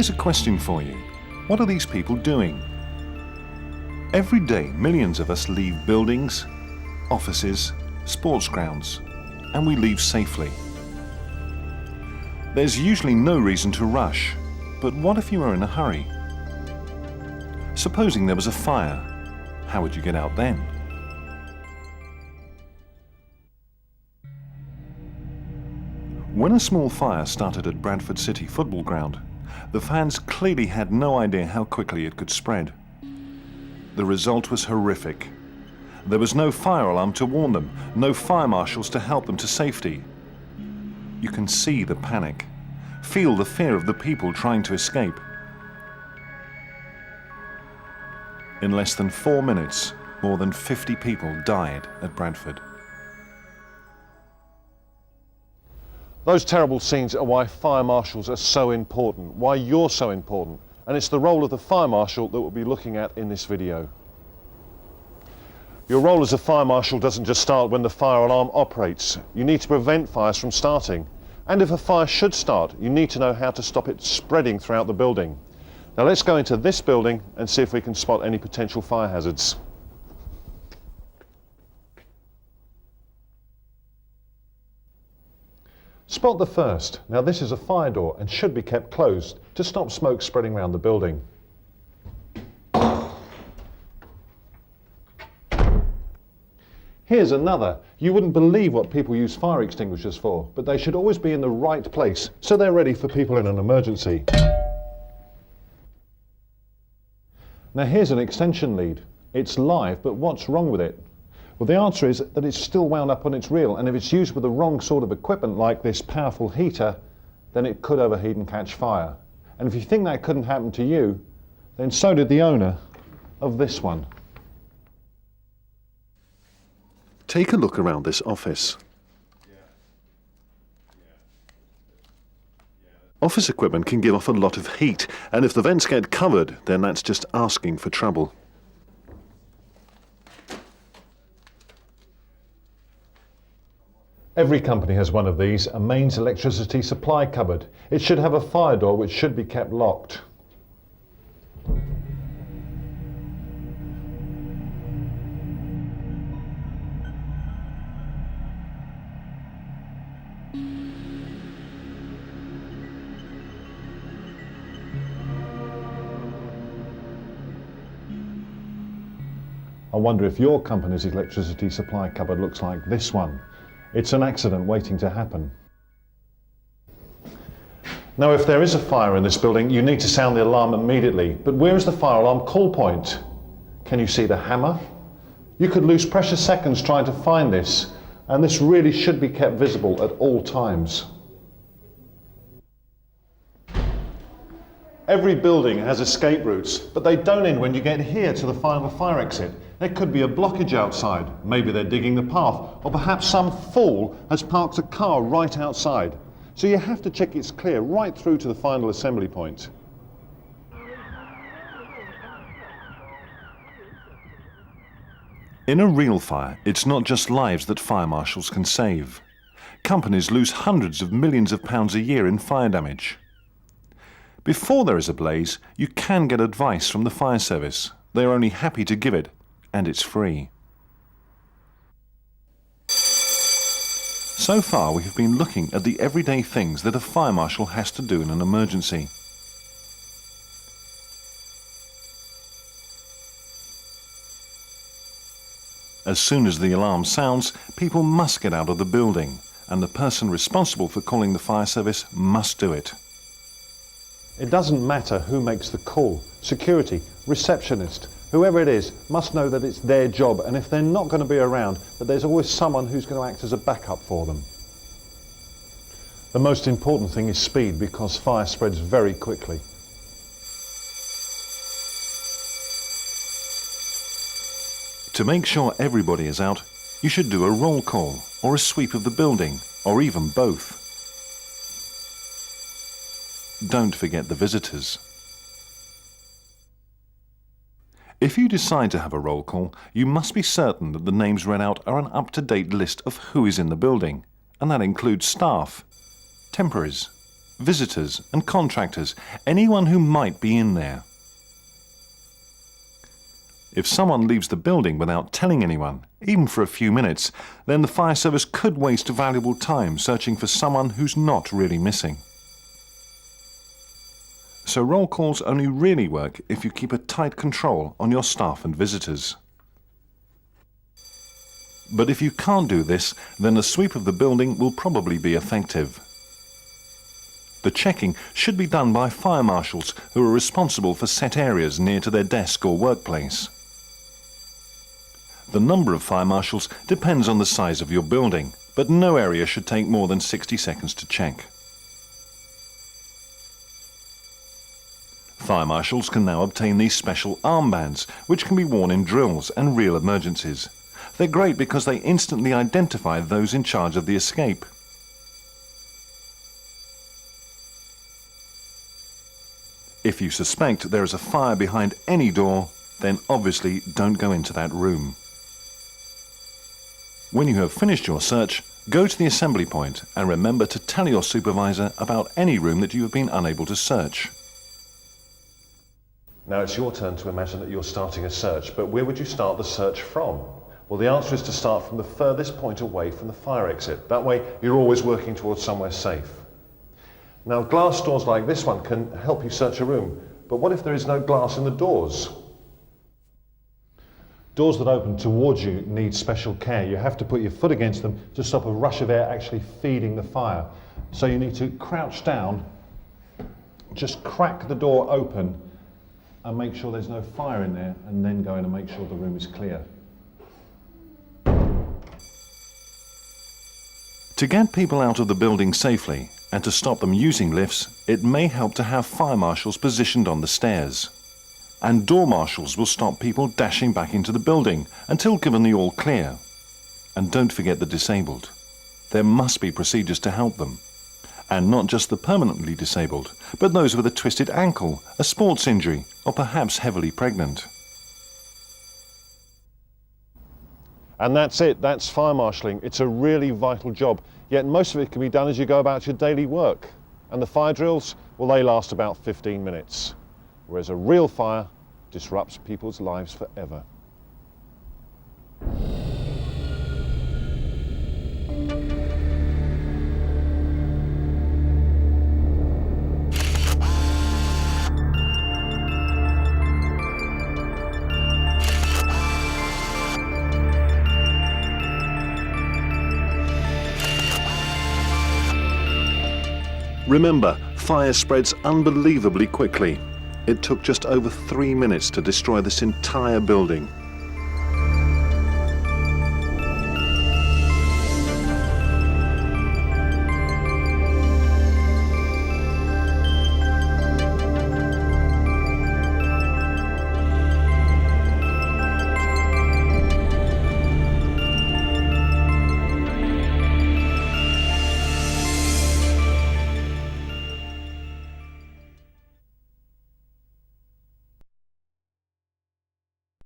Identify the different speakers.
Speaker 1: Here's a question for you. What are these people doing? Every day, millions of us leave buildings, offices, sports grounds, and we leave safely. There's usually no reason to rush, but what if you were in a hurry? Supposing there was a fire, how would you get out then? When a small fire started at Bradford City football ground, the fans clearly had no idea how quickly it could spread. The result was horrific. There was no fire alarm to warn them, no fire marshals to help them to safety. You can see the panic, feel the fear of the people trying to escape. In less than 4 minutes, more than 50 people died at Bradford.
Speaker 2: Those terrible scenes are why fire marshals are so important, why you're so important, and it's the role of the fire marshal that we'll be looking at in this video. Your role as a fire marshal doesn't just start when the fire alarm operates. You need to prevent fires from starting. And if a fire should start, you need to know how to stop it spreading throughout the building. Now let's go into this building and see if we can spot any potential fire hazards. Spot the first. Now this is a fire door and should be kept closed to stop smoke spreading around the building. Here's another. You wouldn't believe what people use fire extinguishers for, but they should always be in the right place so they're ready for people in an emergency. Now here's an extension lead. It's live, but what's wrong with it? Well, the answer is that it's still wound up on its reel, and if it's used with the wrong sort of equipment like this powerful heater, then it could overheat and catch fire. And if you think that couldn't happen to you, then so did the owner of this one.
Speaker 1: Take a look around this office. Office equipment can give off a lot of heat, and if the vents get covered, then that's just asking for trouble.
Speaker 2: Every company has one of these, a mains electricity supply cupboard. It should have a fire door which should be kept locked. I wonder if your company's electricity supply cupboard looks like this one. It's an accident waiting to happen. Now, if there is a fire in this building, you need to sound the alarm immediately. But where is the fire alarm call point? Can you see the hammer? You could lose precious seconds trying to find this, and this really should be kept visible at all times. Every building has escape routes, but they don't end when you get here to the final fire exit. There could be a blockage outside. Maybe they're digging the path, or perhaps some fool has parked a car right outside. So you have to check it's clear right through to the final assembly point.
Speaker 1: In a real fire, it's not just lives that fire marshals can save. Companies lose hundreds of millions of pounds a year in fire damage. Before there is a blaze, you can get advice from the fire service. They are only happy to give it, and it's free. So far, we have been looking at the everyday things that a fire marshal has to do in an emergency. As soon as the alarm sounds, people must get out of the building, and the person responsible for calling the fire service must do it.
Speaker 2: It doesn't matter who makes the call. Security, receptionist, whoever it is must know that it's their job, and if they're not going to be around, that there's always someone who's going to act as a backup for them. The most important thing is speed, because fire spreads very quickly.
Speaker 1: To make sure everybody is out, you should do a roll call, or a sweep of the building, or even both. Don't forget the visitors. If you decide to have a roll call, you must be certain that the names read out are an up-to-date list of who is in the building, and that includes staff, temporaries, visitors and contractors, anyone who might be in there. If someone leaves the building without telling anyone, even for a few minutes, then the fire service could waste valuable time searching for someone who's not really missing. So roll calls only really work if you keep a tight control on your staff and visitors. But if you can't do this, then a sweep of the building will probably be effective. The checking should be done by fire marshals who are responsible for set areas near to their desk or workplace. The number of fire marshals depends on the size of your building, but no area should take more than 60 seconds to check. Fire marshals can now obtain these special armbands, which can be worn in drills and real emergencies. They're great because they instantly identify those in charge of the escape. If you suspect there is a fire behind any door, then obviously don't go into that room. When you have finished your search, go to the assembly point and remember to tell your supervisor about any room that you have been unable to search.
Speaker 2: Now it's your turn to imagine that you're starting a search, but where would you start the search from? Well, the answer is to start from the furthest point away from the fire exit. That way you're always working towards somewhere safe. Now glass doors like this one can help you search a room, but what if there is no glass in the doors? Doors that open towards you need special care. You have to put your foot against them to stop a rush of air actually feeding the fire. So you need to crouch down, just crack the door open and make sure there's no fire in there, and then go in and make sure the room is clear.
Speaker 1: To get people out of the building safely and to stop them using lifts, it may help to have fire marshals positioned on the stairs. And door marshals will stop people dashing back into the building until given the all clear. And don't forget the disabled. There must be procedures to help them. And not just the permanently disabled, but those with a twisted ankle, a sports injury, or perhaps heavily pregnant.
Speaker 2: And that's it, that's fire marshalling. It's a really vital job, yet most of it can be done as you go about your daily work. And the fire drills, well, they last about 15 minutes. Whereas a real fire disrupts people's lives forever.
Speaker 1: Remember, fire spreads unbelievably quickly. It took just over 3 minutes to destroy this entire building.